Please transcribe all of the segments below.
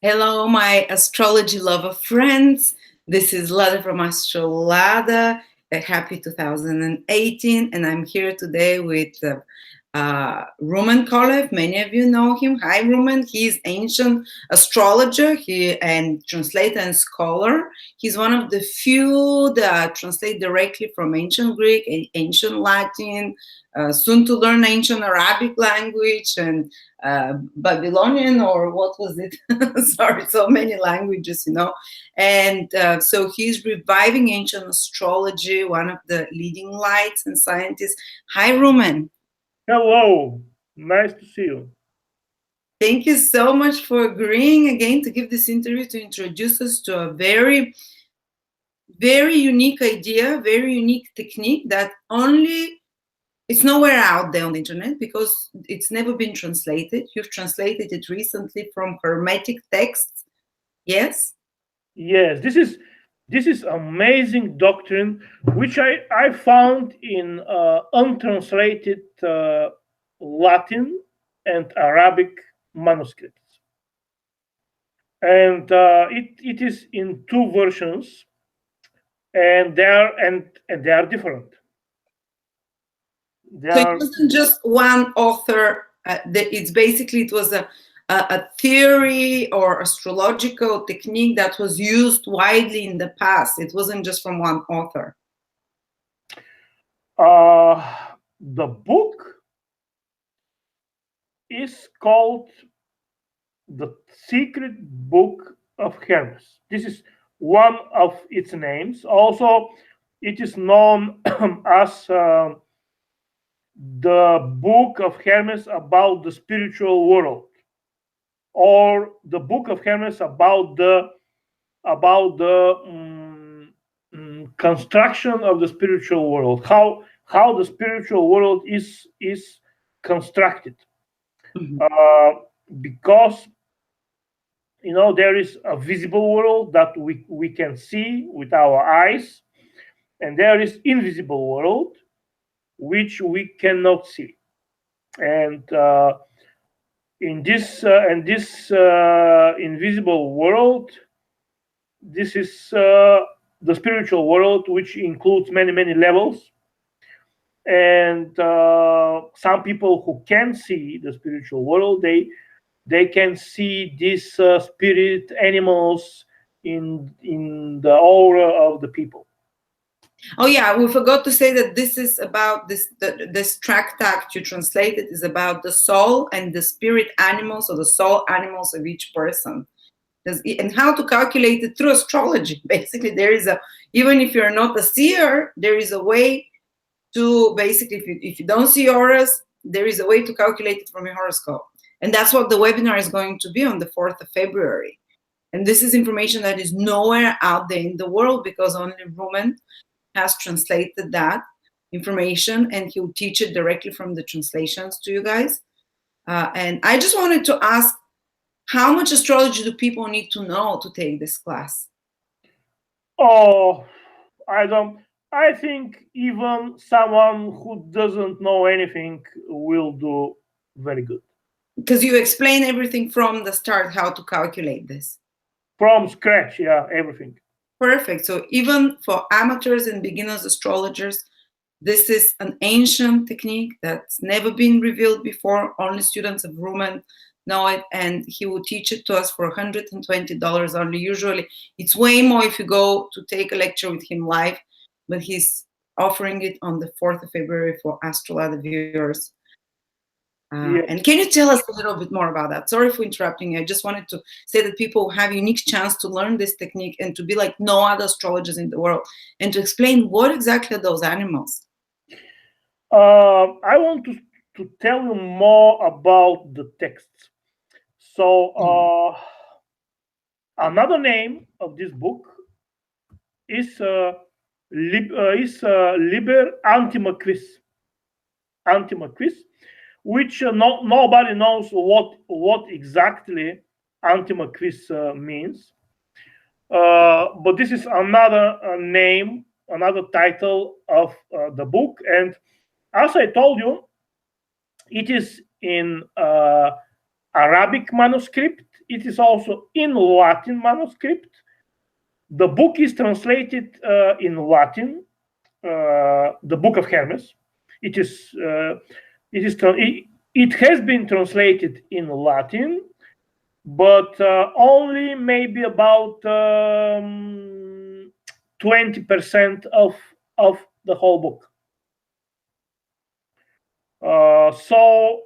Hello, my astrology lover friends. This is Lada from Astrolada. Happy 2018, and I'm here today with Rumen Kolev. Many of you know him. Hi, Rumen. He's ancient astrologer and translator and scholar. He's one of the few that translate directly from ancient Greek, ancient Latin, soon to learn ancient Arabic language, and Babylonian, or what was it? Sorry, so many languages, And so he's reviving ancient astrology, one of the leading lights and scientists. Hi, Rumen. Hello, nice to see you. Thank you so much for agreeing again to give this interview, to introduce us to a very, very unique idea, very unique technique that it's nowhere out there on the internet because it's never been translated. You've translated it recently from Hermetic texts. Yes? Yes, this is amazing doctrine which I found in untranslated Latin and Arabic manuscripts, and it is in two versions, and they are different. So it wasn't just one author. It was a theory or astrological technique that was used widely in the past. It wasn't just from one author. The book is called The Secret Book of Hermes. This is one of its names. Also, it is known as the Book of Hermes about the spiritual world, or the Book of Hermes about the construction of the spiritual world, how the spiritual world is constructed. Because there is a visible world that we can see with our eyes, and there is invisible world which we cannot see. And in this invisible world, this is the spiritual world, which includes many levels. And some people who can see the spiritual world, they can see these spirit animals in the aura of the people. Oh yeah, we forgot to say that this is about this tractate you translated is about the soul and the spirit animals, or the soul animals of each person, and how to calculate it through astrology. Basically, even if you're not a seer, there is a way to basically, if you don't see auras, there is a way to calculate it from your horoscope. And that's what the webinar is going to be on the 4th of February. And this is information that is nowhere out there in the world, because only Rumen has translated that information, and he'll teach it directly from the translations to you guys. And I just wanted to ask, how much astrology do people need to know to take this class? Oh, I think even someone who doesn't know anything will do very good. Because you explain everything from the start, how to calculate this. From scratch, yeah, everything. Perfect. So even for amateurs and beginners astrologers, this is an ancient technique that's never been revealed before. Only students of Rumen know it, and he will teach it to us for $120 only. Usually it's way more if you go to take a lecture with him live, but he's offering it on the 4th of February for Astrolada viewers. Yes. And can you tell us a little bit more about that? Sorry for interrupting you. I just wanted to say that people have a unique chance to learn this technique and to be like no other astrologers in the world, and to explain what exactly are those animals. I want to tell you more about the texts. So another name of this book is Liber Antimaquis. Antimaquis, which nobody knows what exactly Antimaquis means. But this is another name, another title of the book. And as I told you, it is in Arabic manuscript. It is also in Latin manuscript. The book is translated in Latin. The Book of Hermes. It has been translated in Latin, but only maybe about 20% of the whole book. So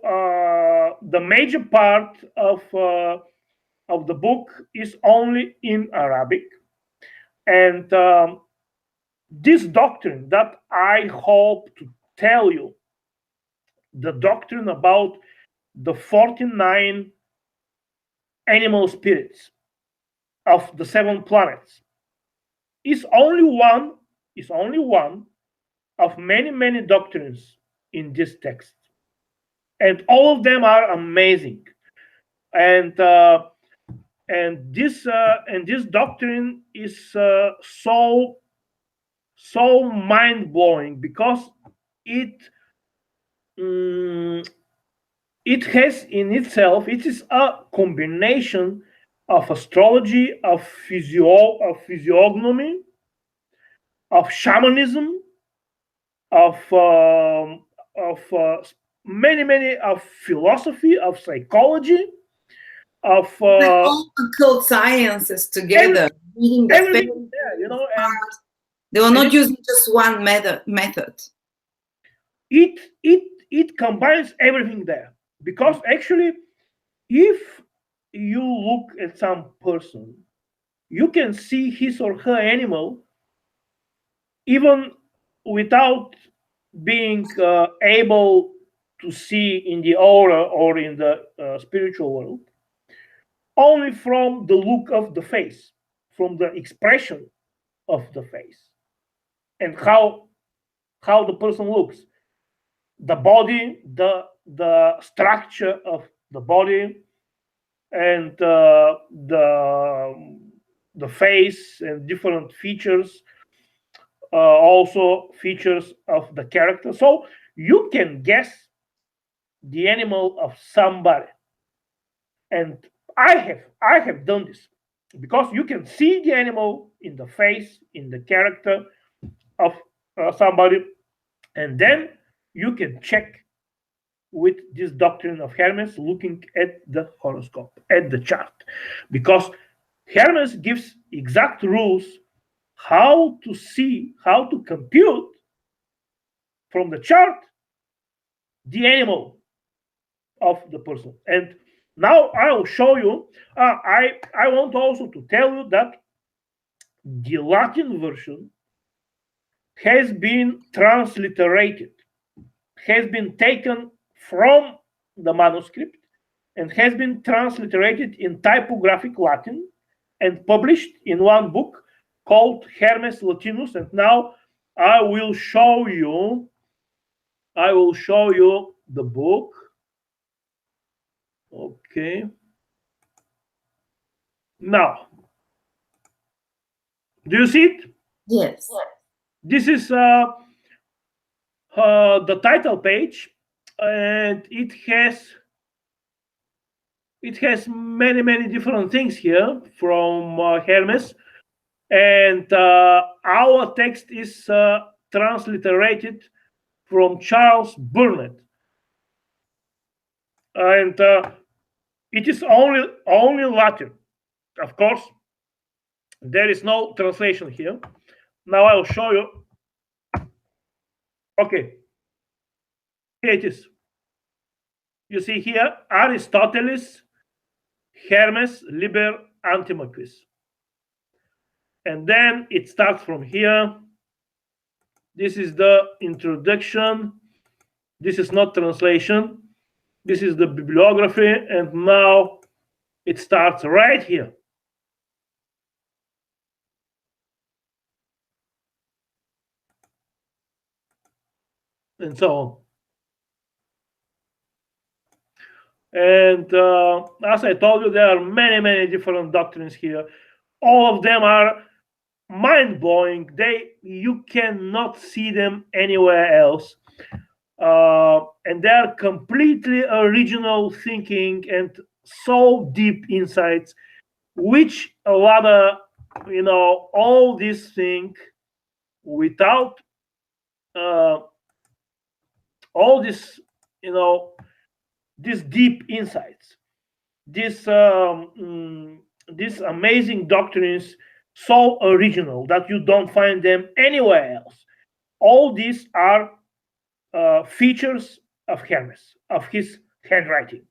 the major part of the book is only in Arabic, and this doctrine that I hope to tell you, the doctrine about the 49 animal spirits of the 7 planets, is only one of many doctrines in this text, and all of them are amazing. And this doctrine is so mind blowing, because it has in itself, it is a combination of astrology, of physiognomy, of shamanism, of many of philosophy, of psychology, of all occult sciences together, reading the everything there, you know. And they were not using just one method. It combines everything there, because actually, if you look at some person, you can see his or her animal even without being able to see in the aura or in the spiritual world, only from the look of the face, from the expression of the face, and how the person looks, the body, the structure of the body, and the face and different features, also features of the character. So you can guess the animal of somebody, and I have done this, because you can see the animal in the face, in the character of somebody, and then you can check with this doctrine of Hermes, looking at the horoscope, at the chart, because Hermes gives exact rules how to see, how to compute from the chart the animal of the person. And now I will show you. I want also to tell you that the Latin version has been transliterated, has been taken from the manuscript, and has been transliterated in typographic Latin and published in one book called Hermes Latinus. And now I will show you the book. Okay. Now, do you see it? Yes. This is the title page, and it has many different things here from Hermes, and our text is transliterated from Charles Burnett, and it is only Latin. Of course, there is no translation here. Now I will show you. Okay, here it is. You see here, Aristoteles, Hermes, Liber, Antimaquis. And then it starts from here. This is the introduction. This is not translation. This is the bibliography. And now it starts right here. And so on. And as I told you, there are many different doctrines here. All of them are mind-blowing. You cannot see them anywhere else. And they are completely original thinking, and so deep insights, which a lot of, all these things without uh, all this, these deep insights, this these amazing doctrines, so original that you don't find them anywhere else. All these are features of Hermes, of his handwriting.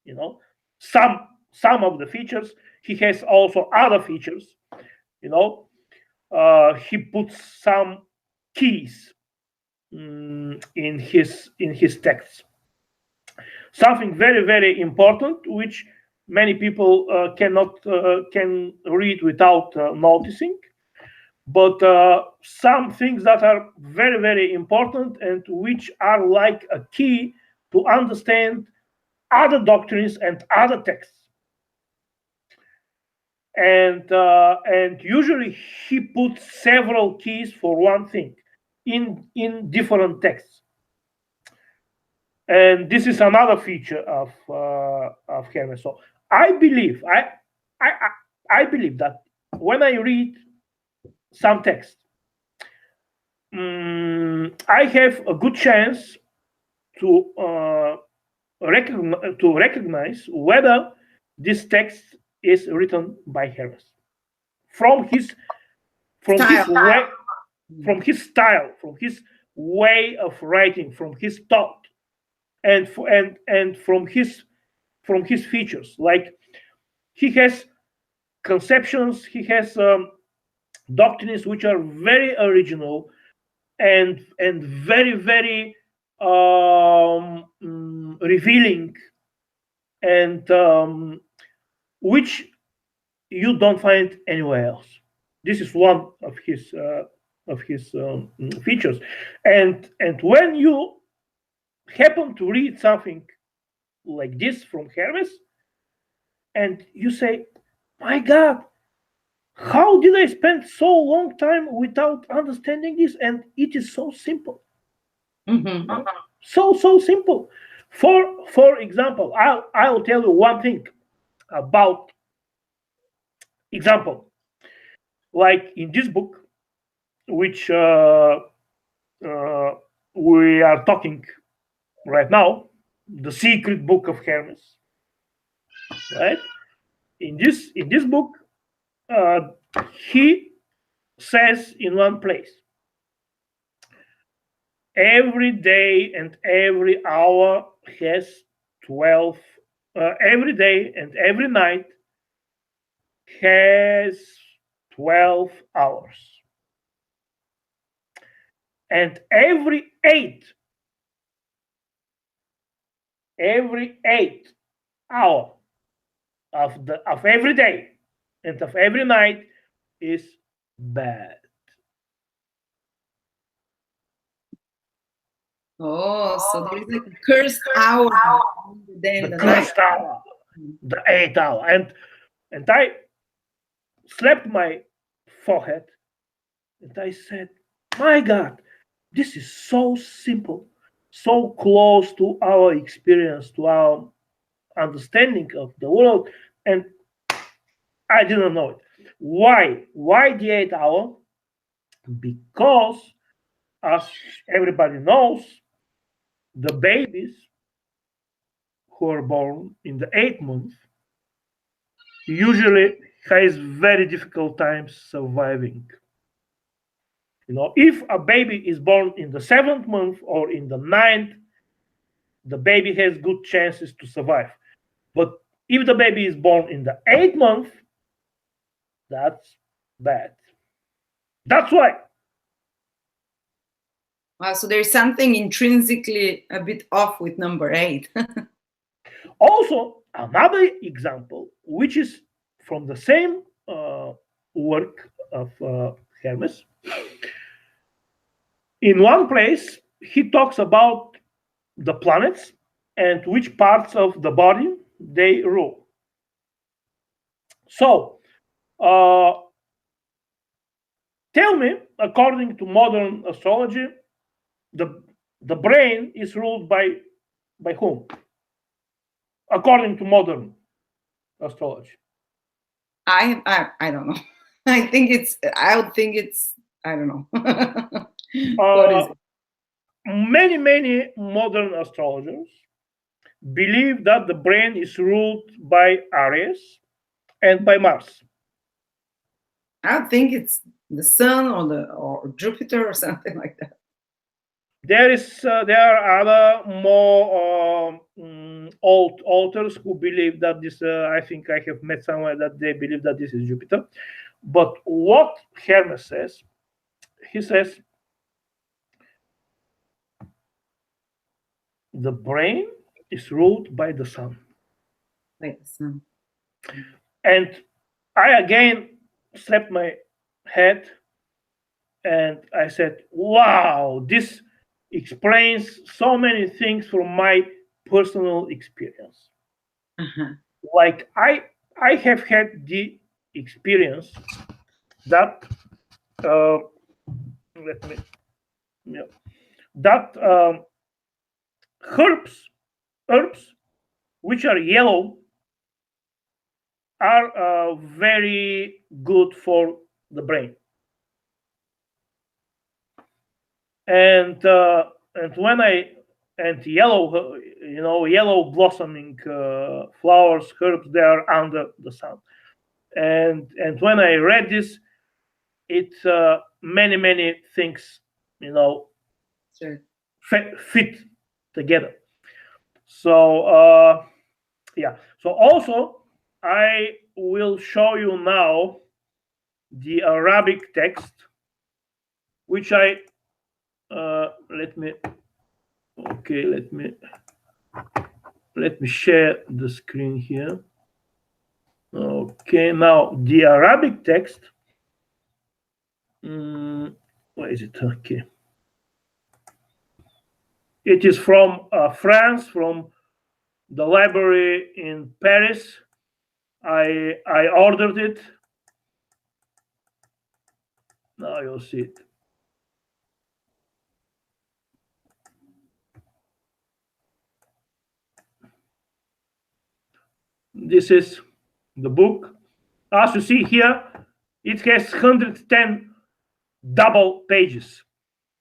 You know, some of the features. He has also other features. You know, he puts some keys in his texts. Something very very important, which many people can read without noticing, but some things that are very very important and which are like a key to understand other doctrines and other texts. And usually he puts several keys for one thing in different texts. And this is another feature of Hermes. So I believe I I believe that when I read some text, I have a good chance to recognize whether this text is written by Hermes from his Style. way, from his style, from his way of writing, from his thought, and from his features. Like he has conceptions, he has doctrines which are very original and very very revealing, and which you don't find anywhere else. This is one of his features, and when you happen to read something like this from Hermes, and you say, "My God, how did I spend so long time without understanding this?" And it is so simple, Mm-hmm. so simple. For example, I'll tell you one thing about example, like in this book, which uh, we are talking right now, the secret book of Hermes, right? In this book, uh, he says in one place, every day and every hour has 12. Every day and every night has 12 hours, and every eighth hour of every day and of every night is bad. Oh, so there is like a cursed hour between the day and The the night. cursed hour, the 8th hour, and I slapped my forehead and I said, "My God, this is so simple, so close to our experience, to our understanding of the world, and I didn't know it." Why? Why the 8th hour? Because, as everybody knows, the babies who are born in the 8th month usually has very difficult times surviving. If a baby is born in the 7th month or in the 9th, the baby has good chances to survive. But if the baby is born in the 8th month, that's bad. That's why. So there's something intrinsically a bit off with number 8. Also, another example, which is from the same work of Hermes, in one place he talks about the planets and which parts of the body they rule. So, tell me, according to modern astrology, the the brain is ruled by whom? According to modern. astrology? I don't know. I would think it's I don't know. What is Uh, it? many modern astrologers believe that the brain is ruled by Aries and by Mars. I would think it's the sun or Jupiter or something like that. There are other more old authors who believe that this. I think I have met somewhere that they believe that this is Jupiter. But what Hermes says, he says the brain is ruled by the sun. Like the sun. And I again slapped my head and I said, wow, this explains so many things from my personal experience. Uh-huh. Like I have had the experience that let me yeah, that herbs herbs which are yellow are very good for the brain. And when I and yellow, yellow blossoming flowers, herbs, they are under the sun. And when I read this, it many things, Sure. fit together. So yeah. So also, I will show you now the Arabic text, which I let me okay let me share the screen here. Okay, now the Arabic text. Where is it? Okay, it is from France, from the library in Paris. I ordered it. Now you'll see it. This is the book. As you see here, it has 110 double pages.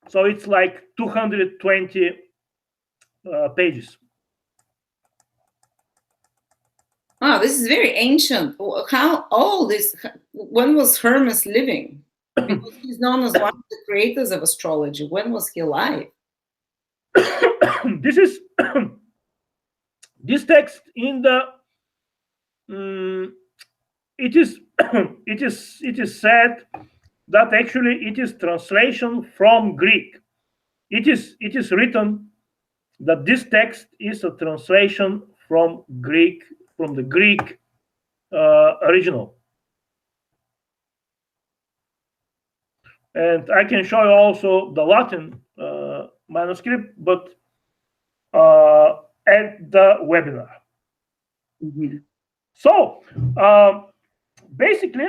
So it's like 220 pages. Wow, this is very ancient. How old is? When was Hermes living? Because he's known as one of the creators of astrology. When was he alive? This is this text in the it is it is said that actually it is translation from Greek. It is written that this text is a translation from Greek, from the Greek original. And I can show you also the Latin manuscript, but at the webinar. Mhm. So basically,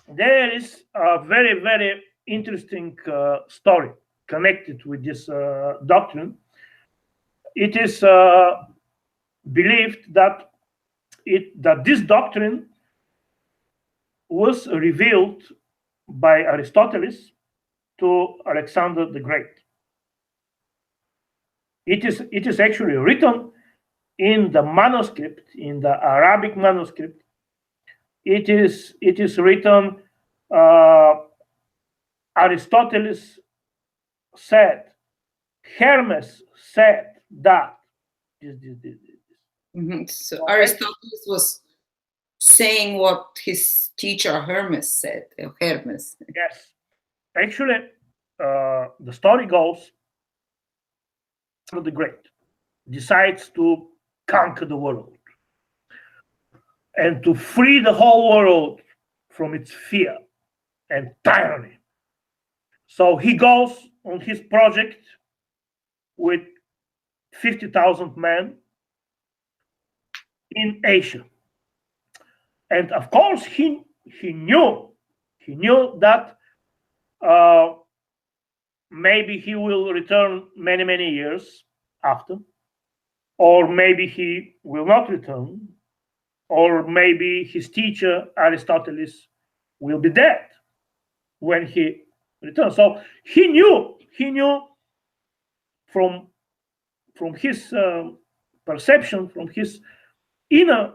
there is a very interesting story connected with this doctrine. It is believed that this doctrine was revealed by Aristotle to Alexander the Great. It is actually written in the manuscript, in the Arabic manuscript. It is written. Aristotle said, Hermes said that this. So So Aristotle was saying what his teacher Hermes said. Hermes. yes, actually, the story goes, the Great decides to conquer the world and to free the whole world from its fear and tyranny. So he goes on his project with 50,000 men in Asia. And of course, he knew that maybe he will return many years after, or maybe he will not return. or maybe his teacher Aristotle will be dead when he returns. So he knew from his perception, from his inner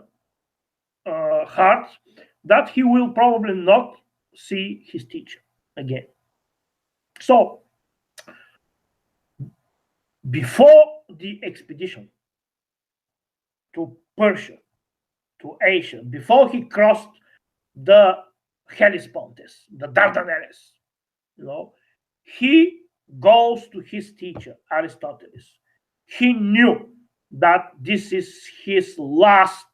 heart, that he will probably not see his teacher again. So before the expedition to Persia, to Asia, before he crossed the Hellespontes, the Dardanelles, he goes to his teacher Aristotle. He knew that this is his last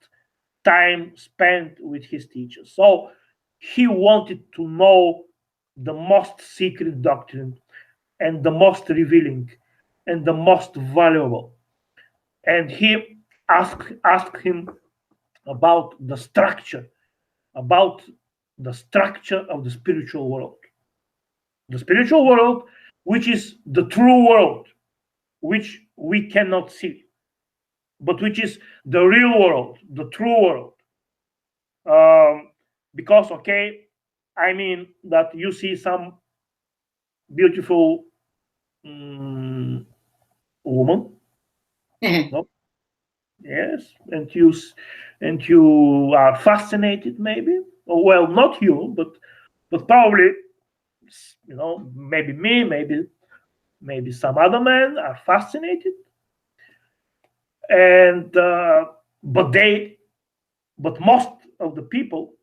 time spent with his teacher. So he wanted to know the most secret doctrine and the most revealing and the most valuable. And he asked him about the structure, of the spiritual world. The spiritual world, which is the true world, which we cannot see, but which is the real world, the true world. Because, okay, I mean that you see some beautiful woman, no? Yes, and you are fascinated, maybe. Well, not you, but probably, maybe me, maybe some other men are fascinated, and but most of the people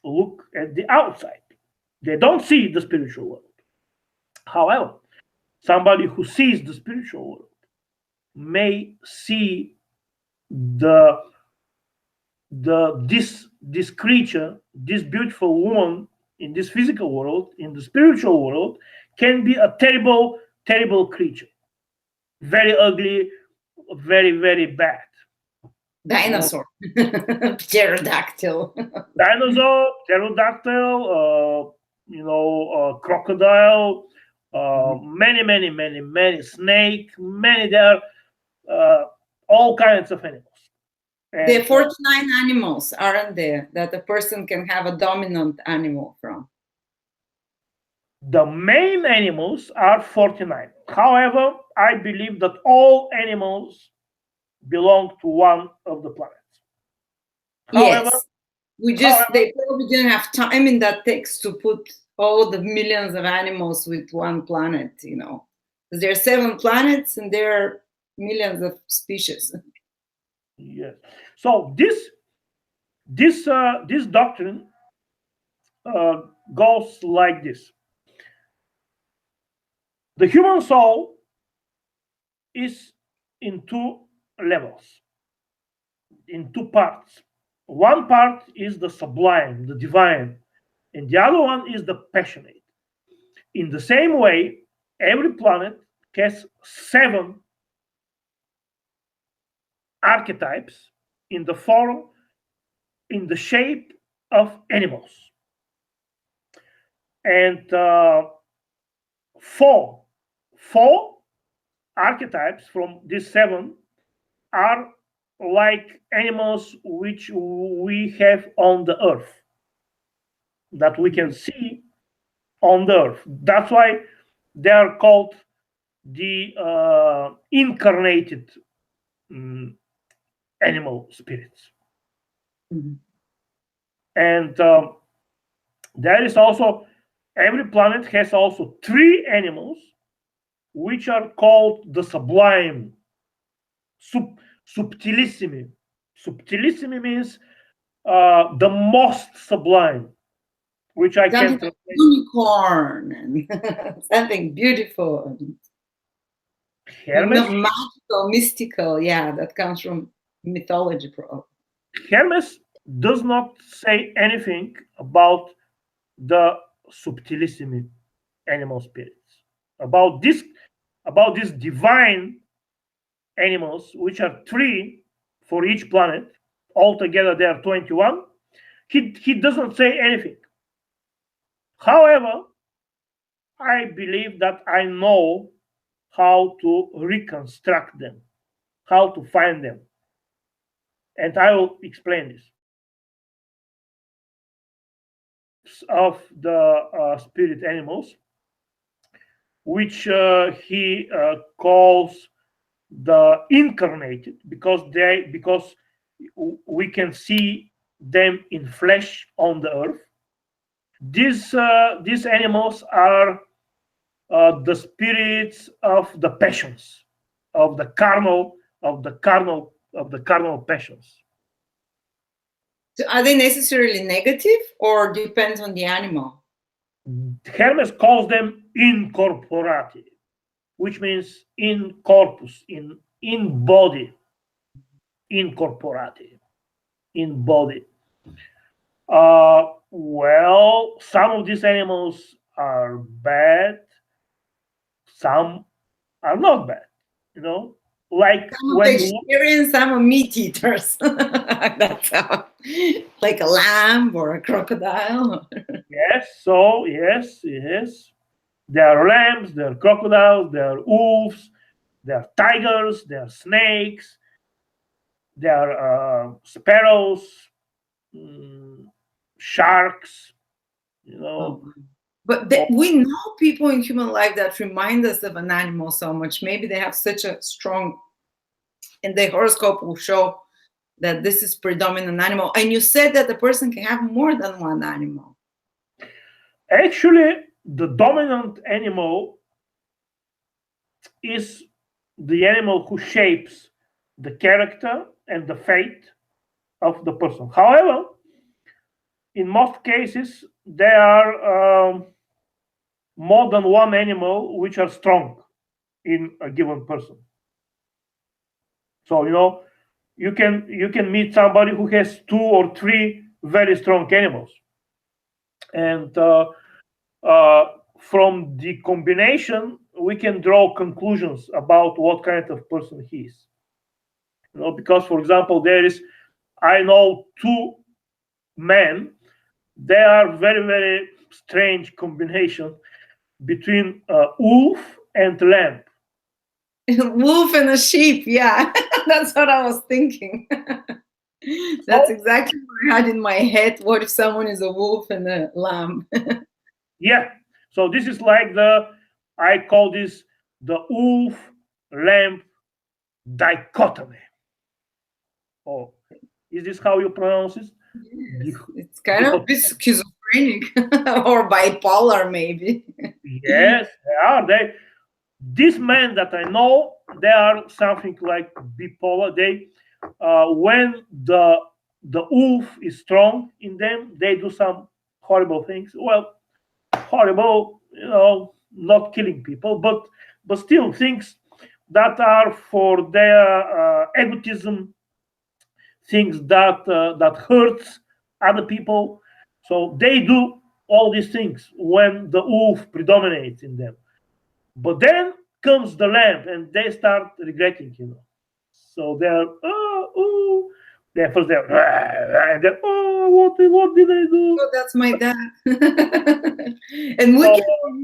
look at the outside. They don't see the spiritual world. However, somebody who sees the spiritual world may see the this creature, this beautiful woman in this physical world, in the spiritual world, can be a terrible creature, very ugly, very, very bad. Dinosaur. Pterodactyl. Dinosaur, pterodactyl, crocodile, many snake, many there, all kinds of animals. And, there are 49 animals, aren't there, that a person can have a dominant animal from? The main animals are 49. However, I believe that all animals belong to one of the planets. However, yes. They probably didn't have time in that text to put all the millions of animals with one planet, because there are 7 planets and there are millions of species. Yes. So this doctrine goes like this: the human soul is in 2 levels, in 2 parts. One part is the sublime, the divine, and the other one is the passionate. In the same way, every planet has 7 archetypes in the shape of animals, and 4 archetypes from these 7 are like animals which we have on the earth, that we can see on the earth. That's why they are called the incarnated animal spirits. Mm-hmm. And there is also, every planet has also 3 animals which are called the sublime, subtilissimi. Subtilissimi means the most sublime, which I something can like unicorn and something beautiful, magical, mystical. Yeah, that comes from mythology. Hermes does not say anything about the subtilissimi animal spirits, about these divine animals, which are 3 for each planet. Altogether, there are 21. He doesn't say anything. However, I believe that I know how to reconstruct them, how to find them. And I will explain this. of the spirit animals, which he calls the incarnated, because we can see them in flesh on the earth. These animals are the spirits of the passions, of the carnal passions. So are they necessarily negative or depends on the animal? Hermes calls them incorporati, which means in corpus, in body, incorporati, in body. Well, some of these animals are bad, some are not bad. Like Some are when vegetarian, some are meat eaters. That's how, like a lamb or a crocodile. yes, there are lambs, there are crocodiles, there are wolves, there are tigers, there are snakes, there are sparrows, sharks. Oh. But we know people in human life that remind us of an animal so much. Maybe they have such a strong, and the horoscope will show that this is predominant animal. And you said that the person can have more than one animal. Actually, the dominant animal is the animal who shapes the character and the fate of the person. However, in most cases, there are more than one animal which are strong in a given person. So you can meet somebody who has 2 or 3 very strong animals, and from the combination we can draw conclusions about what kind of person he is. Because, for example, I know 2 men. They are very, very strange combination between wolf and lamb. Wolf and a sheep, yeah. That's what I was thinking. That's exactly what I had in my head. What if someone is a wolf and a lamb? Yeah. So this is like I call this the wolf-lamb dichotomy. Oh, is this how you pronounce it? Yes, it's kind of schizophrenic or bipolar, maybe. Yes, they are. These men that I know, they are something like bipolar. When the wolf is strong in them, they do some horrible things. Well, horrible, not killing people, but still things that are for their egotism, things that hurts other people. So they do all these things when the wolf predominates in them. But then comes the lamb, and they start regretting. So they're first they're and then what did I do? Oh, that's my dad. And you're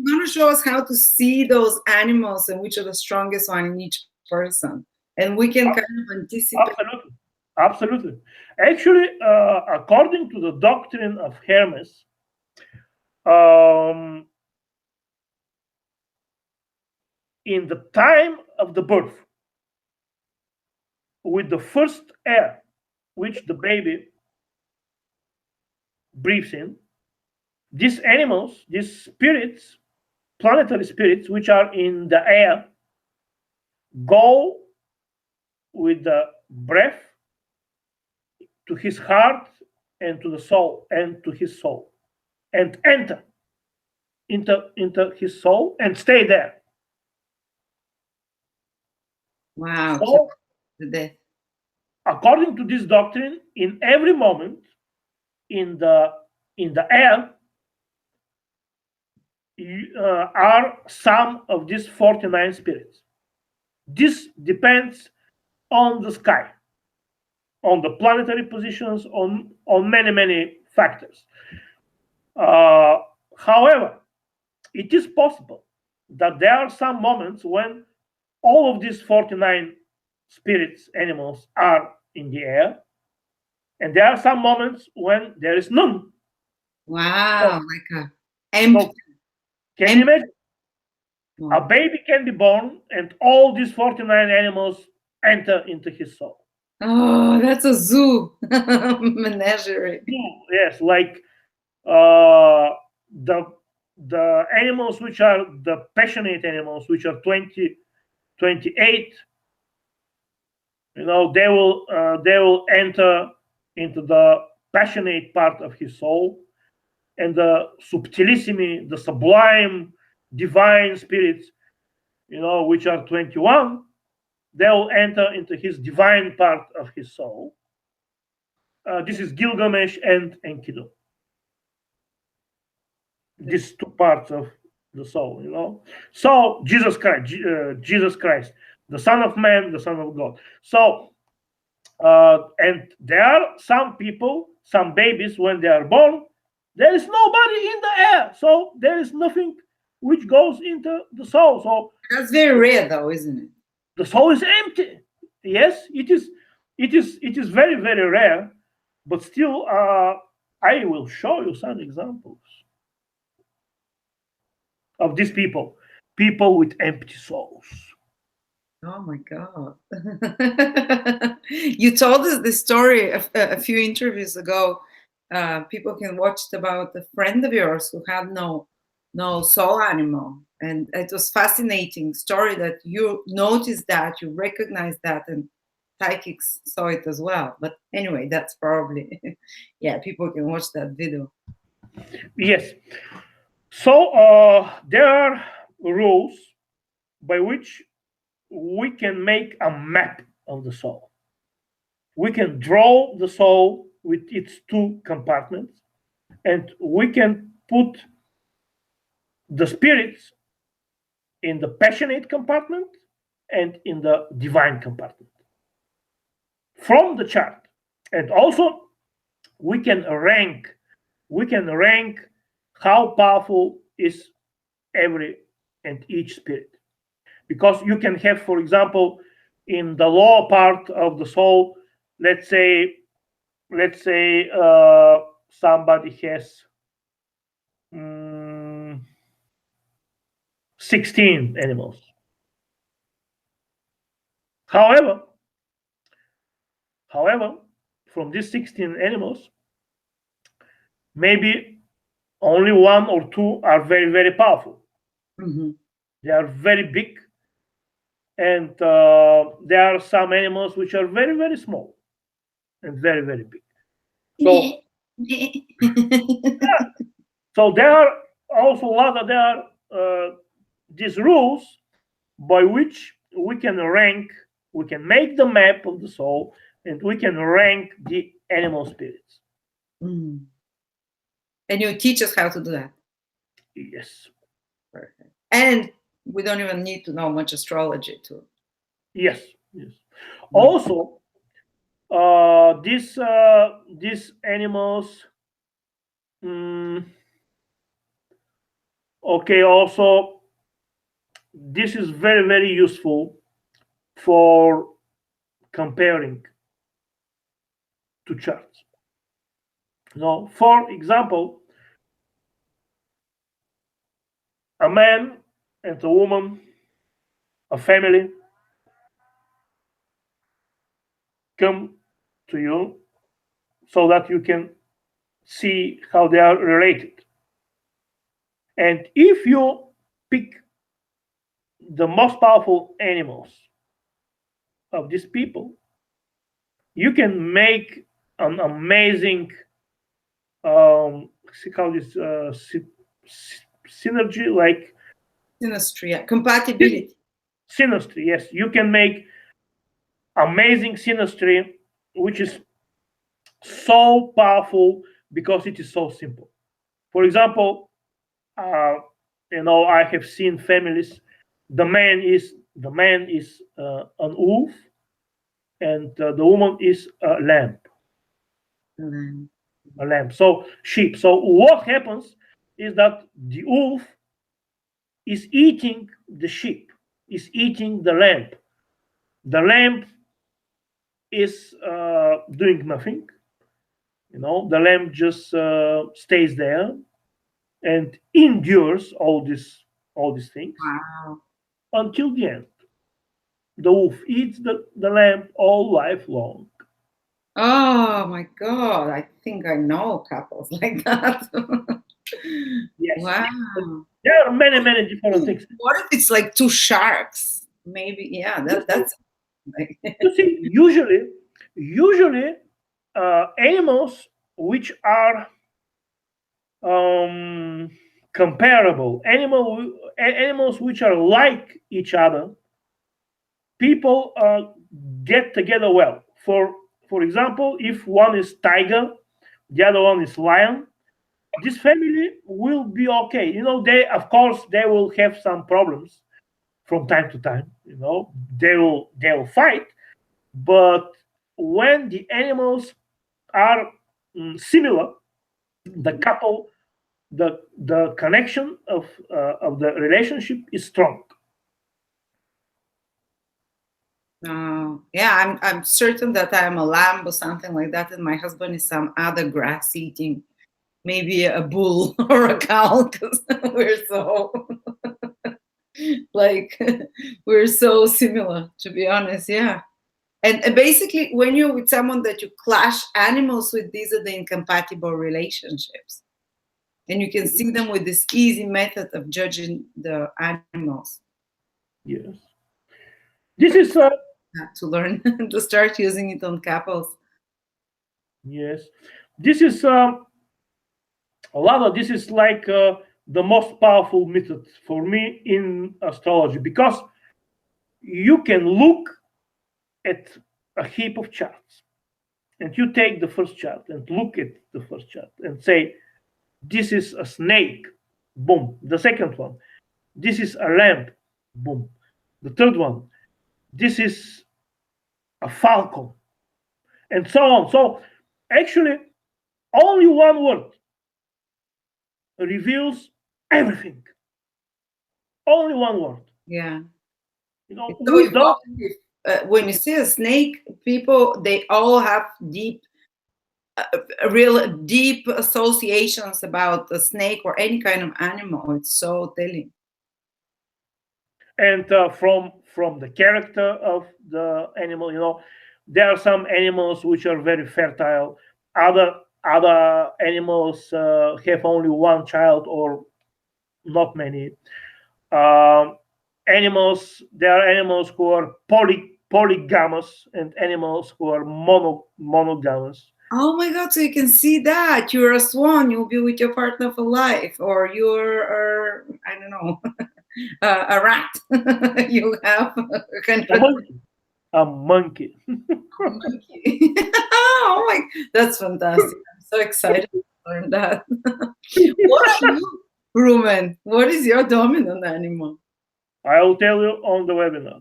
going to show us how to see those animals and which are the strongest one in each person, and we can kind of anticipate. Absolutely. Actually, according to the doctrine of Hermes, in the time of the birth, with the first air which the baby breathes in, these animals, these spirits, planetary spirits, which are in the air, go with the breath to his heart and to the soul and to his soul, and enter into his soul and stay there. Wow. So, the death. according to this doctrine, in every moment in the air are some of these 49 spirits. This depends on the sky, on the planetary positions, on many factors. However, it is possible that there are some moments when all of these 49 spirits, animals, are in the air, and there are some moments when there is none. Wow, So, like a empty. so can you imagine? A Wow. baby can be born, and all these 49 animals enter into his soul. Oh, that's a zoo menagerie. Yes, like uh, the the animals which are the passionate animals, which are 28, they will enter into the passionate part of his soul, and the subtilissimi, the sublime divine spirits, which are 21, they will enter into his divine part of his soul. This is Gilgamesh and Enkidu. These two parts of the soul. So Jesus Christ, the Son of Man, the Son of God. So, and there are some people, some babies, when they are born, there is nobody in the air, so there is nothing which goes into the soul. So That's very rare, though, isn't it? the soul is empty. Yes, it is. It is very very rare, but still, I will show you some examples of these people with empty souls. Oh my God. You told us this story a few interviews ago. People can watch it about a friend of yours who had no soul animal. And it was fascinating story that you noticed that, you recognized that, and psychics saw it as well. But anyway, that's probably, yeah, people can watch that video. Yes. So there are rules by which we can make a map of the soul. We can draw the soul with its two compartments, and we can put the spirits in the passionate compartment and in the divine compartment from the chart. And also we can rank how powerful is every and each spirit, because you can have, for example, in the lower part of the soul, let's say somebody has mm, 16 animals. However, from these 16 animals, maybe only one or two are very very powerful. Mhm. They are very big, and there are some animals which are very very small and very very big. So there are also a lot of there are these rules by which we can make the map of the soul, and we can rank the animal spirits. Mm. And you teach us how to do that. Yes. Perfect. And we don't even need to know much astrology to. Yes. Yes. Mm. Also, these animals. Okay. Also, this is very very useful for comparing two charts. Now, for example, a man and a woman, a family, come to you so that you can see how they are related. And if you pick the most powerful animals of these people, you can make an amazing how this synergy, like Synastry, yeah. Compatibility. synastry. Yes, you can make amazing synastry, which is so powerful because it is so simple. For example, uh, I have seen families. The man is an wolf, and the woman is a lamb. Mm. A lamb. So sheep. So what happens is that the wolf is eating the sheep, is eating the lamb. The lamb is doing nothing, The lamp just stays there and endures all these things Wow. until the end. The wolf eats the lamb all life long. Oh my God. I think I know couples like that. Yes, yes. Wow. There are many, many different things. What if it's like two sharks? Maybe, yeah, You see, that's like you see, usually, animals which are um, comparable, animals which are like each other, people get together well. For example, if one is tiger, the other one is lion, this family will be okay. They, of course, they will have some problems from time to time. They will fight, but when the animals are similar, the couple, the connection of the relationship is strong. yeah, I'm certain that I'm a lamb or something like that, and my husband is some other grass eating, maybe a bull or a cow, because we're so like we're so similar, to be honest. Yeah. And basically, when you're with someone that you clash animals with, these are the incompatible relationships. And you can see them with this easy method of judging the animals. Yes, this is To learn to start using it on couples. yes, this is Lada. This is like the most powerful method for me in astrology, because you can look at a heap of charts, and you take the first chart and look at the first chart and say, this is a snake, boom. The second one, this is a lamb, boom. The third one, this is a falcon, and so on. So actually, only one word reveals everything. Only one word. Yeah. It's so We don't. important. When you see a snake, people, they all have uh, real deep associations about a snake or any kind of animal. It's so telling. And from the character of the animal, there are some animals which are very fertile. Other animals have only one child or not many. Um, Animals, there are animals who are polygamous and animals who are monogamous. Oh my God! So you can see that you're a swan, you'll be with your partner for life, or you're, I don't know, a rat. You have a kind A of monkey. A monkey. monkey. Oh my, that's fantastic! I'm so excited to learn that. What are you, Rumen? What is your dominant animal? I will tell you on the webinar.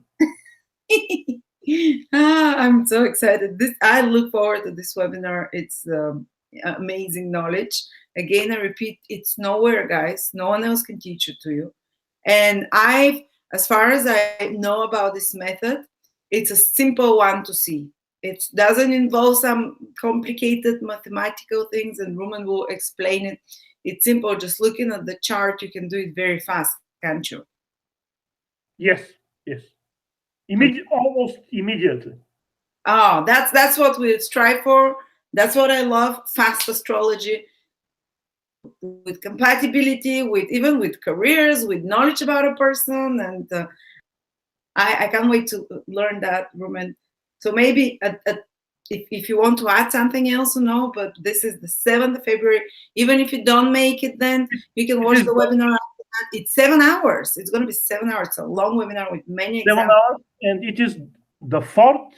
I'm so excited. This I look forward to this webinar. It's amazing knowledge. Again, I repeat, it's nowhere, guys. No one else can teach it to you. And as far as I know about this method, it's a simple one to see. It doesn't involve some complicated mathematical things, and Rumen will explain it. It's simple. Just looking at the chart, you can do it very fast, can't you? Yes, yes. Almost immediately. Oh, that's what we strive for. That's what I love. Fast astrology with compatibility, with even with careers, with knowledge about a person, and I can't wait to learn that, Roman. So maybe if you want to add something else, but this is the 7th of February. Even if you don't make it, then you can It watch is the webinar after that. It's 7 hours. It's going to be 7 hours. It's a long webinar with many 7 examples. hours, and it is the 4th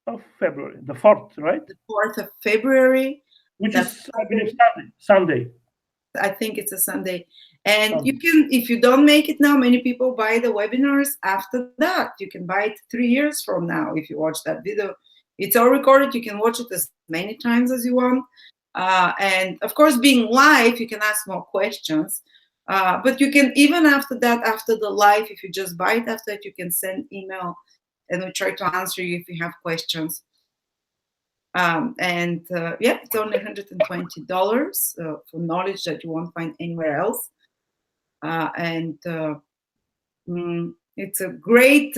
of February. The 4th, right? The 4th of February. Which That's is, I believe, Sunday. I think it's a Sunday. And Sunday. you can, if you don't make it now, many people buy the webinars after that. You can buy it 3 years from now if you watch that video. It's all recorded. You can watch it as many times as you want. And of course, being live, you can ask more questions. But you can, even after that, after the live, if you just buy it after that, you can send email and we try to answer you if you have questions. Yeah, it's only $120 for knowledge that you won't find anywhere else. It's a great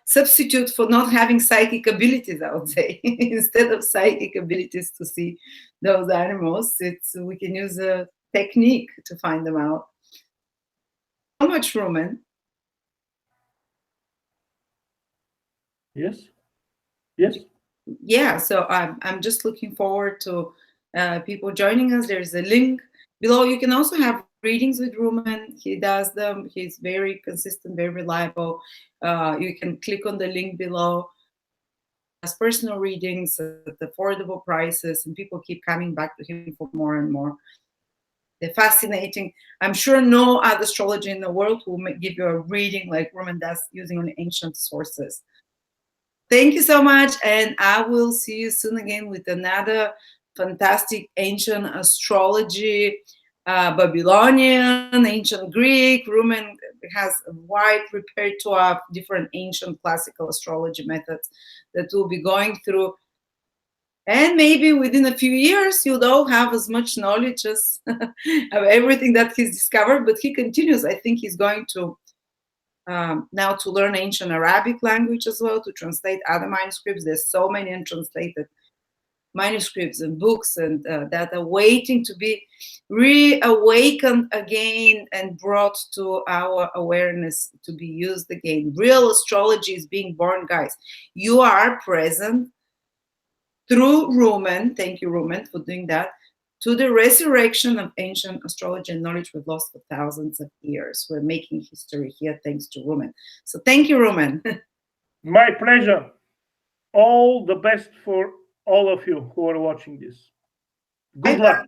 substitute for not having psychic abilities, I would say. Instead of psychic abilities to see those animals, we can use a technique to find them out. How much, Rumen? Yes. Yes. Yeah, so I'm just looking forward to people joining us. There's a link below. You can also have readings with Rumen. He does them. He's very consistent, very reliable. You can click on the link below. As personal readings at affordable prices, and people keep coming back to him for more and more. They're fascinating. I'm sure no other astrologer in the world will give you a reading like Rumen does using only ancient sources. Thank you so much, and I will see you soon again with another fantastic ancient astrology, Babylonian, ancient Greek. Rumen has a wide repertoire of different ancient classical astrology methods that we'll be going through. And maybe within a few years, you'll all have as much knowledge as of everything that he's discovered. But he continues. I think he's going to now to learn ancient Arabic language as well, to translate other manuscripts. There's so many untranslated manuscripts and books and that are waiting to be reawakened again and brought to our awareness to be used again. Real astrology is being born, guys. You are present through Rumen. Thank you, Rumen, for doing that. To the resurrection of ancient astrology and knowledge we've lost for thousands of years. We're making history here thanks to Rumen. So thank you, Rumen. My pleasure. All the best for all of you who are watching this. Good luck.